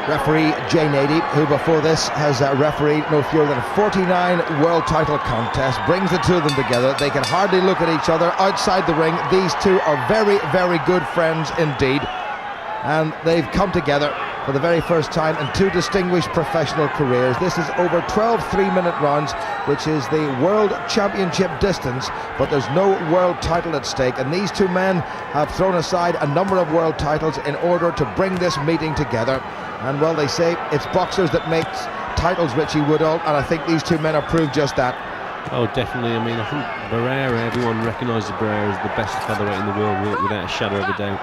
Referee Jay Nady, who before this has refereed no fewer than 49 world title contests, brings the two of them together. They can hardly look at each other outside the ring. These two are very, very good friends indeed, and they've come together for the very first time in two distinguished professional careers. This is over 12 3-minute rounds, which is the World Championship distance, but there's no world title at stake, and these two men have thrown aside a number of world titles in order to bring this meeting together. And well, they say it's boxers that make titles, Richie Woodall, and I think these two men have proved just that. Oh, definitely. I mean, I think Barrera, everyone recognises Barrera as the best featherweight in the world without a shadow of a doubt.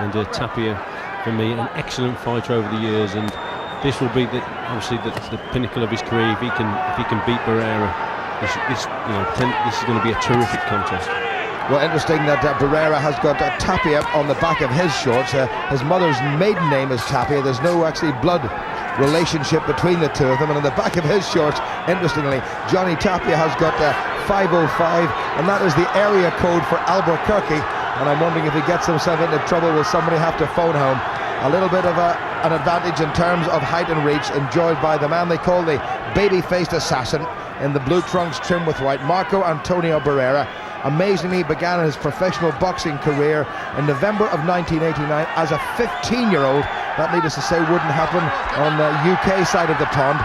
And Tapia, for me, an excellent fighter over the years, and this will be obviously the pinnacle of his career. If he can beat Barrera, this is going to be a terrific contest. Well, interesting that Barrera has got Tapia on the back of his shorts. His mother's maiden name is Tapia. There's no actually blood relationship between the two of them, and on the back of his shorts, interestingly, Johnny Tapia has got 505, and that is the area code for Albuquerque. And I'm wondering if he gets himself into trouble, will somebody have to phone home? A little bit of an advantage in terms of height and reach, enjoyed by the man they call the baby-faced assassin in the blue trunks trimmed with white, Marco Antonio Barrera. Amazingly, began his professional boxing career in November of 1989 as a 15-year-old. That, needless to say, wouldn't happen on the UK side of the pond.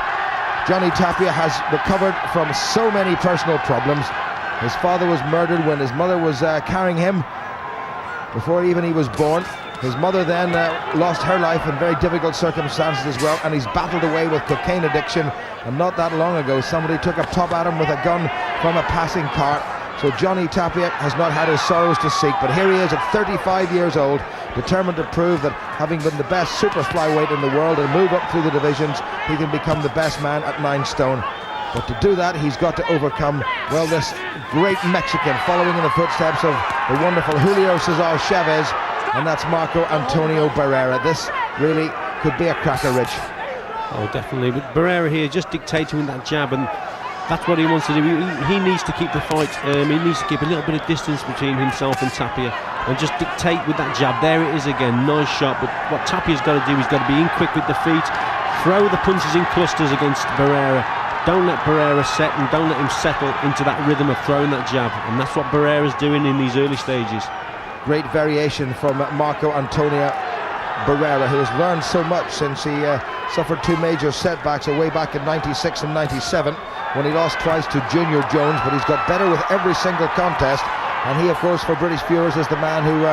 Johnny Tapia has recovered from so many personal problems. His father was murdered when his mother was carrying him before even he was born. His mother then lost her life in very difficult circumstances as well, and he's battled away with cocaine addiction. And not that long ago, somebody took a pop at him with a gun from a passing car. So Johnny Tapia has not had his sorrows to seek, but here he is at 35 years old, determined to prove that having been the best super flyweight in the world and move up through the divisions, he can become the best man at 9 stone. But to do that, he's got to overcome, well, this great Mexican, following in the footsteps of the wonderful Julio Cesar Chavez, and that's Marco Antonio Barrera. This really could be a cracker, Rich. Oh, definitely. But Barrera here just dictating with that jab, and that's what he wants to do. He needs to keep the fight. He needs to keep a little bit of distance between himself and Tapia and just dictate with that jab. There it is again, nice shot. But what Tapia's got to do, he's got to be in quick with the feet, throw the punches in clusters against Barrera. Don't let Barrera set, and don't let him settle into that rhythm of throwing that jab. And that's what Barrera's doing in these early stages. Great variation from Marco Antonio Barrera, who has learned so much since he suffered two major setbacks away back in 96 and 97 when he lost twice to Junior Jones, but he's got better with every single contest. And he, of course, for British viewers, is the man who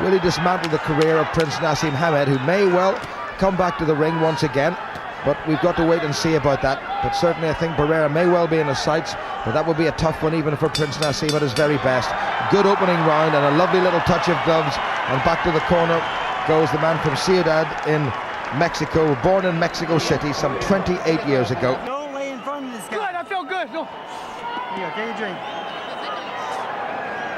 really dismantled the career of Prince Nassim Hamed, who may well come back to the ring once again, but we've got to wait and see about that. But certainly I think Barrera may well be in his sights, but that would be a tough one even for Prince Nassim at his very best. Good opening round and a lovely little touch of gloves, and back to the corner goes the man from Ciudad in Mexico, born in Mexico City some 28 years ago. Don't lay in front of this guy. Good, I feel good. No. Here, get your drink.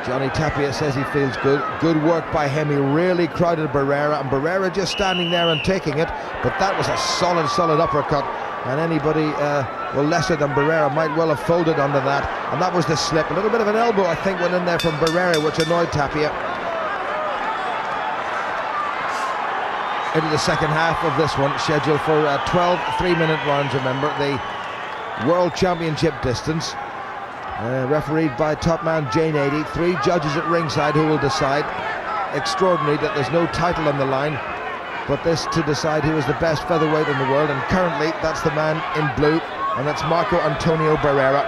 Johnny Tapia says he feels good. Good work by him. He really crowded Barrera, and Barrera just standing there and taking it. But that was a solid uppercut, and anybody lesser than Barrera might well have folded under that. And that was the slip. A little bit of an elbow, I think, went in there from Barrera, which annoyed Tapia. Into the second half of this one, scheduled for 12 3-minute rounds. Remember, the World Championship distance. Refereed by top man Jay Nady. 3 judges at ringside who will decide. Extraordinary that there's no title on the line, but this to decide who is the best featherweight in the world, and currently that's the man in blue, and that's Marco Antonio Barrera.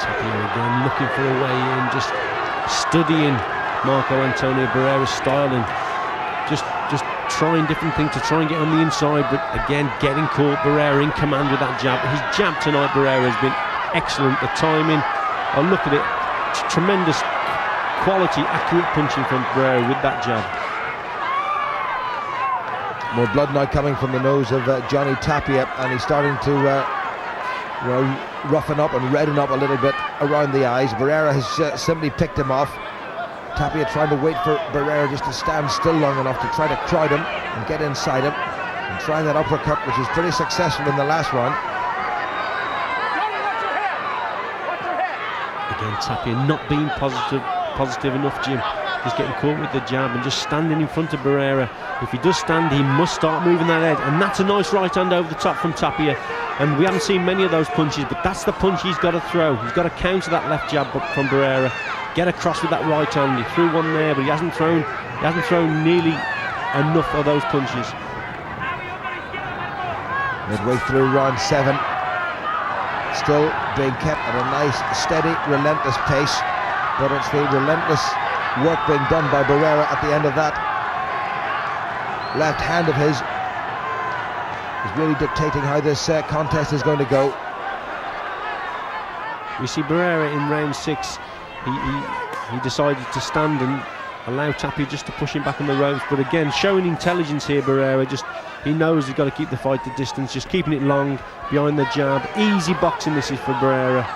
Tapia again looking for a way in, just studying Marco Antonio Barrera's style, and just trying different things to try and get on the inside, but again getting caught. Barrera in command with that jab. His jab tonight, Barrera, has been excellent. The timing, oh look at it, tremendous quality, accurate punching from Barrera with that jab. More blood now coming from the nose of Johnny Tapia, and he's starting to roughen up and redden up a little bit around the eyes. Barrera has simply picked him off. Tapia trying to wait for Barrera just to stand still long enough to try to crowd him and get inside him, and try that uppercut, which was pretty successful in the last round. Again, Tapia not being positive enough, Jim. He's getting caught with the jab and just standing in front of Barrera If he does stand, he must start moving that head, and that's a nice right hand over the top from Tapia. And we haven't seen many of those punches, but that's the punch he's got to throw. He's got to counter that left jab from Barrera, get across with that right hand. He threw one there, but he hasn't thrown nearly enough of those punches. Midway through round 7, still being kept at a nice, steady, relentless pace, but it's the relentless work being done by Barrera at the end of that left hand of his is really dictating how this contest is going to go. We see Barrera in round 6. He decided to stand and allow Tapia just to push him back on the ropes, but again showing intelligence here. Barrera he knows he's got to keep the fight at distance, just keeping it long behind the jab. Easy boxing this is for Barrera.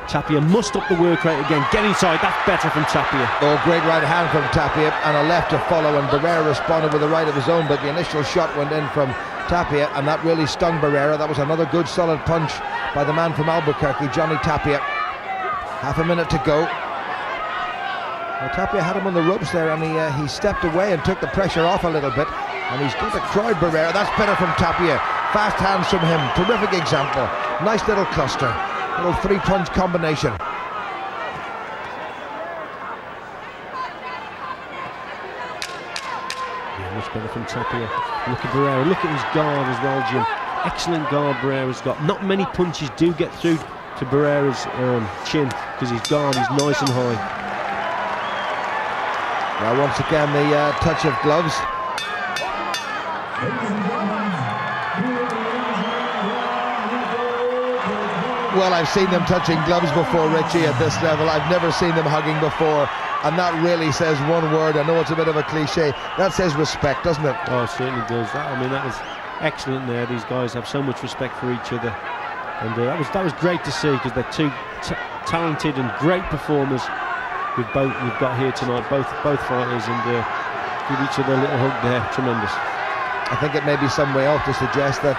Tapia must up the work rate again. Get inside, that's better from Tapia. Oh, great right hand from Tapia and a left to follow, and Barrera responded with a right of his own, but the initial shot went in from Tapia and that really stung Barrera. That was another good solid punch by the man from Albuquerque, Johnny Tapia. Half a minute to go. Well, Tapia had him on the ropes there, and he stepped away and took the pressure off a little bit, and he's got to crowd Barrera. That's better from Tapia. Fast hands from him, terrific example. Nice little cluster, little 3-punch combination. Yeah, much better from Tapia. Look at Barrera, look at his guard as well, Jim. Excellent guard Barrera's got. Not many punches do get through to Barrera's chin, because his guard is nice and high. Now once again the touch of gloves. Well, I've seen them touching gloves before, Richie, at this level. I've never seen them hugging before, and that really says one word. I know it's a bit of a cliche. That says respect, doesn't it? Oh, it certainly does. I mean, that was excellent there. These guys have so much respect for each other, and that was great to see, because they're two talented and great performers. We've got here tonight, both fighters, and give each other a little hug there. Tremendous. I think it may be some way off to suggest that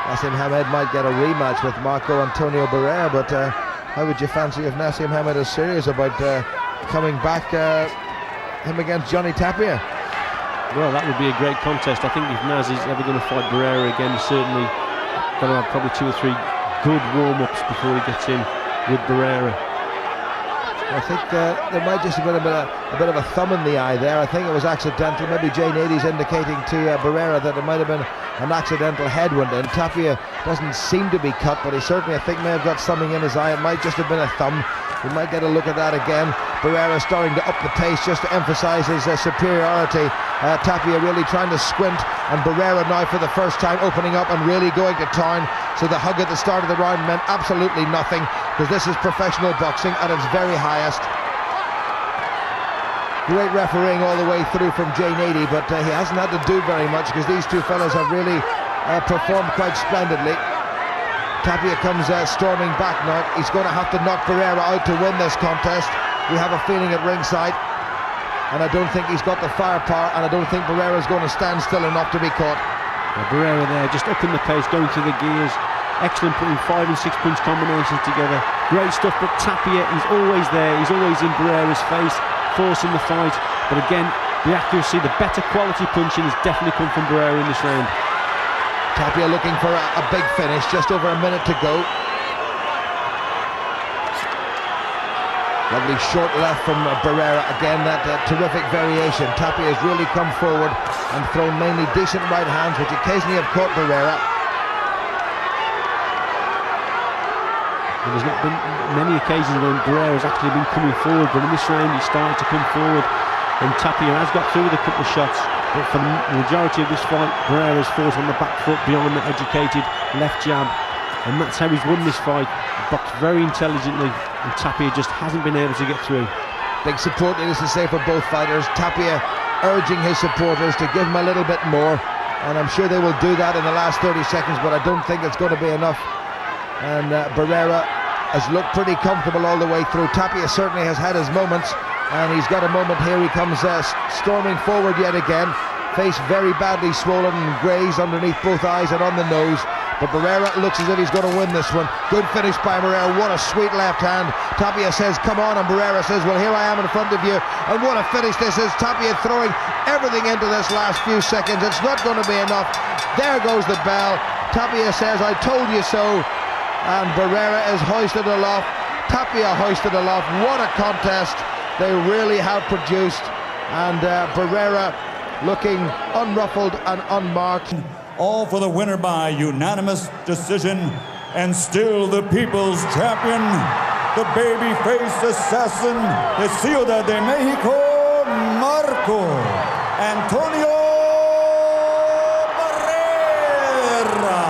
Naseem Hamed might get a rematch with Marco Antonio Barrera, but how would you fancy if Naseem Hamed is serious about coming back, him against Johnny Tapia? Well, that would be a great contest. I think if Naz is ever going to fight Barrera again, he's certainly going to have probably 2 or 3 good warm-ups before he gets in with Barrera. I think there might just have been a bit of a thumb in the eye there. I think it was accidental. Maybe Jay Nady's indicating to Barrera that it might have been an accidental head wound, and Tapia doesn't seem to be cut, but he certainly, I think, may have got something in his eye. It might just have been a thumb. We might get a look at that again. Barrera starting to up the pace just to emphasise his superiority. Tapia really trying to squint, and Barrera now for the first time opening up and really going to town. So the hug at the start of the round meant absolutely nothing, because this is professional boxing at its very highest. Great refereeing all the way through from Jay Nady, but he hasn't had to do very much, because these two fellas have really performed quite splendidly. Tapia comes storming back now. He's going to have to knock Barrera out to win this contest. We have a feeling at ringside, and I don't think he's got the firepower, and I don't think Barrera's going to stand still enough to be caught. Barrera there, just upping the pace, going to the gears. Excellent, putting 5 and 6 punch combinations together. Great stuff, but Tapia is always there. He's always in Barrera's face, forcing the fight. But again, the accuracy, the better quality punching has definitely come from Barrera in this round. Tapia looking for a big finish, just over a minute to go. Lovely short left from Barrera. Again, that terrific variation. Tapia has really come forward and thrown mainly decent right hands, which occasionally have caught Barrera. There's not been many occasions when Barrera's actually been coming forward, but in this round he's starting to come forward, and Tapia has got through with a couple of shots. But for the majority of this fight, Barrera's fought on the back foot beyond the educated left jab, and that's how he's won this fight. Boxed very intelligently, and Tapia just hasn't been able to get through. Big support, needless to say, for both fighters. Tapia urging his supporters to give him a little bit more, and I'm sure they will do that in the last 30 seconds, but I don't think it's going to be enough. And Barrera has looked pretty comfortable all the way through. Tapia certainly has had his moments, and he's got a moment here. He comes storming forward yet again. Face very badly swollen and grazed underneath both eyes and on the nose. But Barrera looks as if he's going to win this one. Good finish by Barrera. What a sweet left hand. Tapia says, come on, and Barrera says, well, here I am in front of you. And what a finish this is. Tapia throwing everything into this last few seconds. It's not going to be enough. There goes the bell. Tapia says, I told you so. And Barrera is hoisted aloft. Tapia hoisted aloft. What a contest they really have produced. And Barrera looking unruffled and unmarked. All for the winner by unanimous decision, and still the people's champion, the baby-faced assassin, the Ciudad de Mexico, Marco Antonio Barrera.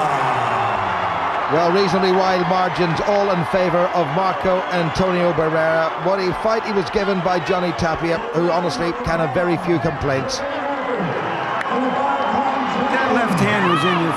Well, reasonably wide margins, all in favour of Marco Antonio Barrera. What a fight he was given by Johnny Tapia, who honestly can have very few complaints. That left hand was in your